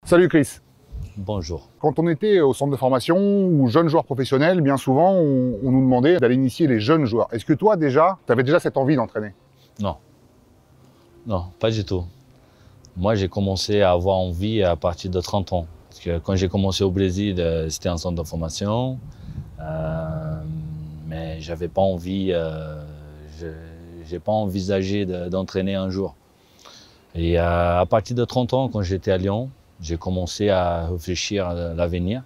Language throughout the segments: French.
Salut Chris. Bonjour. Quand on était au centre de formation ou jeunes joueurs professionnels, bien souvent, on nous demandait d'aller initier les jeunes joueurs. Est-ce que toi, déjà, tu avais déjà cette envie d'entraîner? Non, non, pas du tout. Moi, j'ai commencé à avoir envie à partir de 30 ans. Parce que quand j'ai commencé au Brésil, c'était un centre de formation. Mais j'avais pas envie, j'ai pas envisagé d'entraîner un jour. Et à partir de 30 ans, quand j'étais à Lyon, j'ai commencé à réfléchir à l'avenir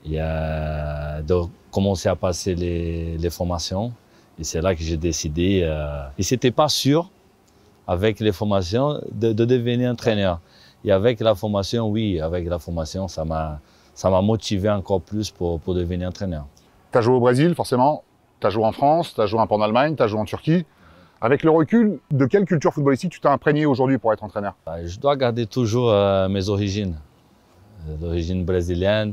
et de commencer à passer les formations. Et c'est là que j'ai décidé, et c'était pas sûr avec les formations de devenir entraîneur. Et avec la formation, oui, avec la formation, ça m'a motivé encore plus pour devenir entraîneur. Tu as joué au Brésil, forcément, tu as joué en France, tu as joué un peu en Allemagne, tu as joué en Turquie. Avec le recul, de quelle culture footballistique tu t'es imprégné aujourd'hui pour être entraîneur? Je dois garder toujours mes origines, l'origine brésilienne.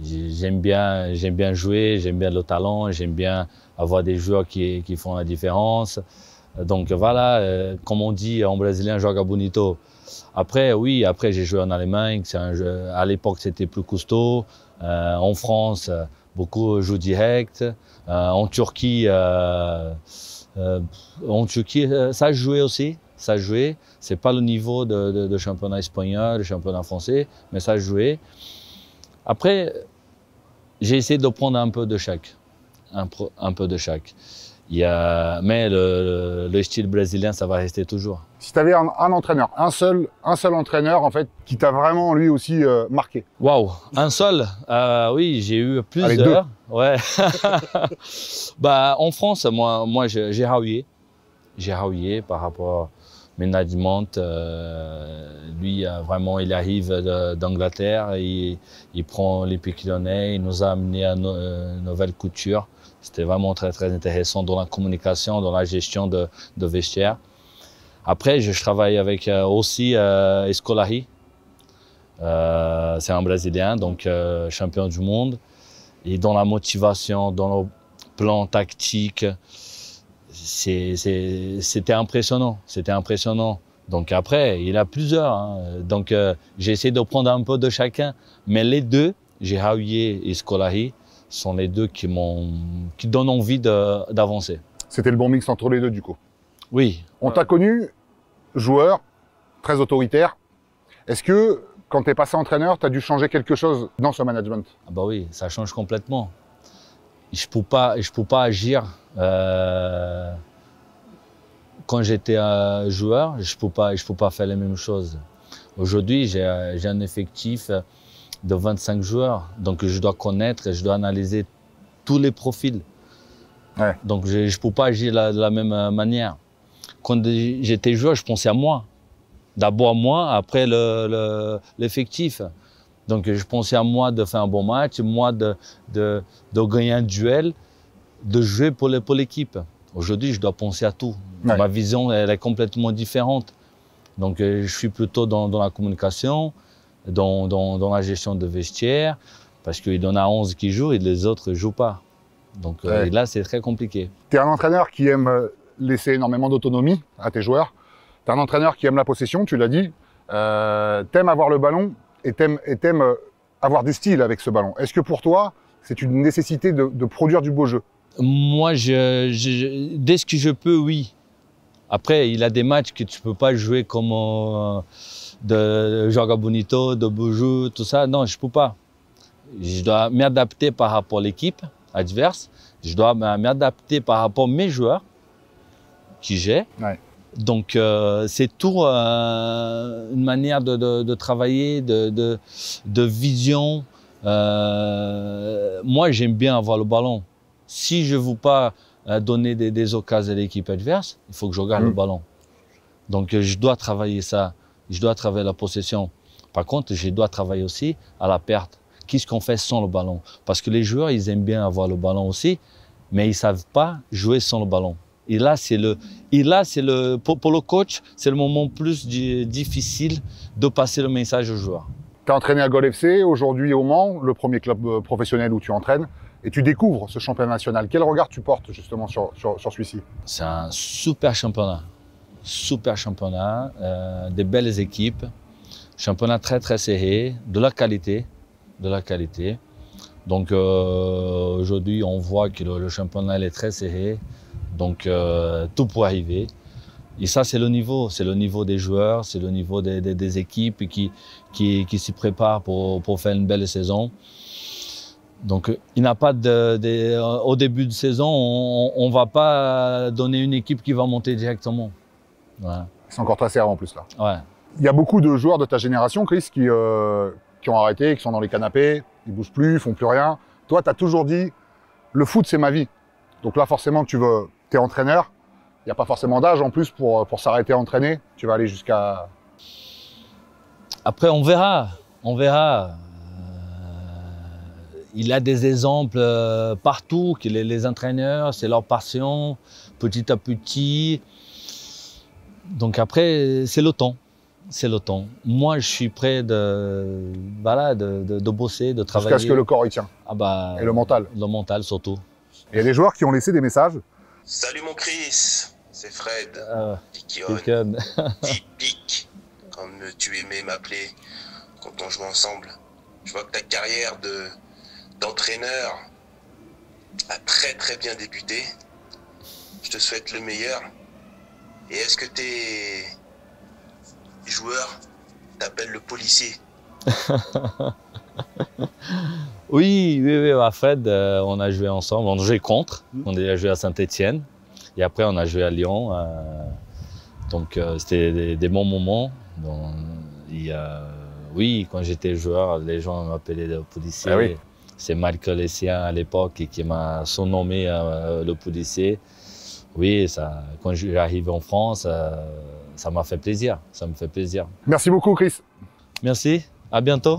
J'aime bien jouer, j'aime bien le talent, j'aime bien avoir des joueurs qui font la différence. Donc voilà, comme on dit en brésilien, joga bonito. Après, oui, après j'ai joué en Allemagne, à l'époque c'était plus costaud. En France, beaucoup jouent direct. En Turquie, ça jouait aussi. Ça jouait. C'est pas le niveau de championnat espagnol, de championnat français, mais ça jouait. Après, j'ai essayé de prendre un peu de chaque. Un peu de chaque. Mais le style brésilien, ça va rester toujours. Si tu avais un entraîneur, un seul entraîneur en fait, qui t'a vraiment lui aussi marqué. Waouh, un seul? Oui, j'ai eu plusieurs. Allez, deux. Ouais. Bah, en France, moi j'ai Raouillet. J'ai Raouillet par rapport à management. Lui, vraiment, il arrive d'Angleterre, il prend les Lyonnais, il nous a amené à une nouvelle culture. C'était vraiment très, très intéressant dans la communication, dans la gestion de vestiaire. Après, je travaille avec aussi Escolari. C'est un Brésilien, donc champion du monde. Et dans la motivation, dans le plan tactique, c'était impressionnant. C'était impressionnant. Donc après, il y a plusieurs. Hein. Donc j'ai essayé de prendre un peu de chacun. Mais les deux, j'ai Raouillet et Scolari, sont les deux qui donnent envie d'avancer. C'était le bon mix entre les deux du coup. Oui. On t'a connu joueur, très autoritaire. Est-ce que quand tu es passé entraîneur, tu as dû changer quelque chose dans ce management? Ah bah oui, ça change complètement. Je peux pas agir quand j'étais joueur, je peux pas faire les mêmes choses. Aujourd'hui, j'ai un effectif de 25 joueurs, donc je dois connaître, je dois analyser tous les profils. Ouais. Donc je ne peux pas agir de la même manière. Quand j'étais joueur, je pensais à moi. D'abord à moi, après l'effectif. Donc je pensais à moi de faire un bon match, moi de gagner un duel, de jouer pour l'équipe. Aujourd'hui, je dois penser à tout. Ouais. Ma vision, elle est complètement différente. Donc je suis plutôt dans la communication, dans la gestion de vestiaire, parce qu'il y en a 11 qui jouent et les autres ne jouent pas. Donc ouais. là, c'est très compliqué. Tu es un entraîneur qui aime laisser énormément d'autonomie à tes joueurs. Tu es un entraîneur qui aime la possession, tu l'as dit. T'aimes avoir le ballon et t'aimes avoir du style avec ce ballon. Est-ce que pour toi, c'est une nécessité de produire du beau jeu? Moi, dès ce que je peux, oui. Après, il y a des matchs que tu ne peux pas jouer comme de joga bonito, de beau jeu, tout ça. Non, je ne peux pas. Je dois m'adapter par rapport à l'équipe adverse. Je dois m'adapter par rapport à mes joueurs qui j'ai. Ouais. Donc, c'est tout une manière de travailler, de vision. Moi, j'aime bien avoir le ballon. Si je ne veux pas donner des occasions à l'équipe adverse, il faut que je garde le ballon. Donc, je dois travailler ça. Je dois travailler la possession. Par contre, je dois travailler aussi à la perte. Qu'est-ce qu'on fait sans le ballon? Parce que les joueurs, ils aiment bien avoir le ballon aussi, mais ils ne savent pas jouer sans le ballon. Et là, pour le coach, c'est le moment plus difficile de passer le message aux joueurs. Tu as entraîné à Gol FC, aujourd'hui au Mans, le premier club professionnel où tu entraînes, et tu découvres ce championnat national. Quel regard tu portes justement sur celui-ci? C'est un super championnat, des belles équipes. Championnat très très serré, de la qualité, de la qualité. Donc aujourd'hui, on voit que le championnat est très serré, donc tout pour arriver. Et ça, c'est le niveau des joueurs, c'est le niveau des équipes qui s'y préparent pour faire une belle saison. Donc il n'y a pas au début de saison, on ne va pas donner une équipe qui va monter directement. Voilà. C'est encore très serré en plus là. Ouais. Il y a beaucoup de joueurs de ta génération, Chris, qui ont arrêté, qui sont dans les canapés, ils ne bougent plus, ils font plus rien. Toi, tu as toujours dit, le foot, c'est ma vie. Donc là, forcément, tu es entraîneur. Il n'y a pas forcément d'âge en plus pour s'arrêter à entraîner. Tu vas aller jusqu'à... Après, on verra. On verra. Il a des exemples partout, que les entraîneurs, c'est leur passion, petit à petit. Donc après, c'est le temps. C'est le temps. Moi, je suis prêt de bosser, de travailler. Jusqu'à ce que le corps y tient. Ah bah, et le mental. Le mental surtout. Il y a des joueurs qui ont laissé des messages. Salut mon Chris, c'est Fred. Quelqu'un. Pic, comme tu aimais m'appeler quand on jouait ensemble. Je vois que ta carrière d'entraîneur a très très bien débuté. Je te souhaite le meilleur. Et est-ce que tes joueurs t'appellent le policier? Oui, Fred, on a joué ensemble, on a joué contre, on a joué à Saint-Étienne et après on a joué à Lyon. Donc c'était des bons moments. Donc, oui, quand j'étais joueur, les gens m'appelaient le policier. Ah oui. C'est Michael Essien à l'époque qui m'a surnommé le policier. Oui, quand j'arrive en France, ça m'a fait plaisir. Ça me fait plaisir. Merci beaucoup, Chris. Merci, à bientôt.